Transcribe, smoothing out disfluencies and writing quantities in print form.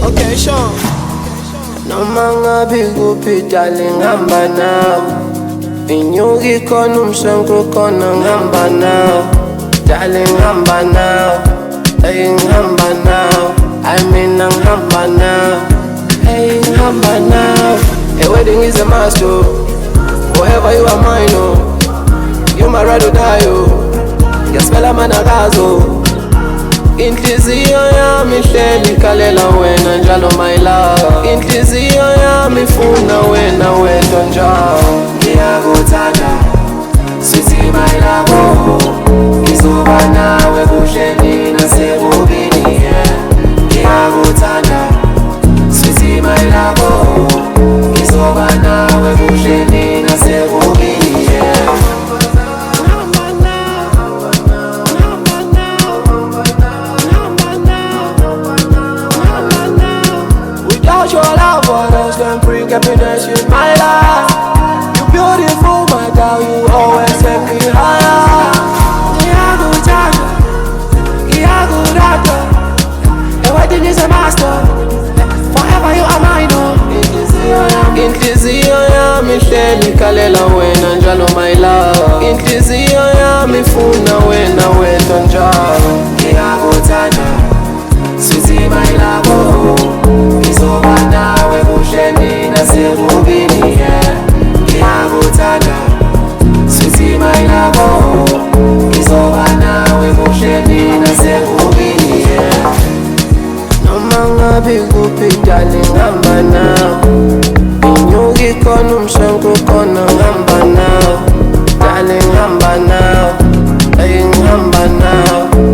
Okay, Sean. Noma ngabe kuphi darling hamba nawe, inyuki khona umshenko khona ngihamba nawe, darling hamba nawe, hey ngihamba nawe, I mean ngihamba nawe, hey ngihamba nawe. A wedding is a must, oh. Forever you are mine, oh. You my ride or die, oh. Ngiyaspela manakazo, inhliziyo yami ihleli ikhalela wena njalo my love. Inhliziyo yami ifuna wena wedwa njalo. Ngiyakuthanda sweetie my love, ngizoba nawe kuhle nasekubini, yeah. Ngiyakuthanda sweetie my love, ngizoba nawe kuhle nasekubini, yeah. Without your love, what else can bring happiness in my life? You beautiful, my girl, you always take me higher. Ngiyakuthanda, ngiyakurata, the wedding is a master. Forever you are mine, oh. Inhliziyo yami ihleli ikhalela wena njalo my love. Inhliziyo yami ifuna wena wedwa njalo. Ngiyakuthanda sweetie my love, ngizoba nawe kuhle nasekubini, yeah. Ngiyakuthanda sweetie my love, ngizoba nawe kuhle nasekubini, yeah. Noma ngabe kuphi darling hamba nawe, inyuki khona umshenko khona ngihamba nawe, darling hamba nawe, hey ngihamba nawe.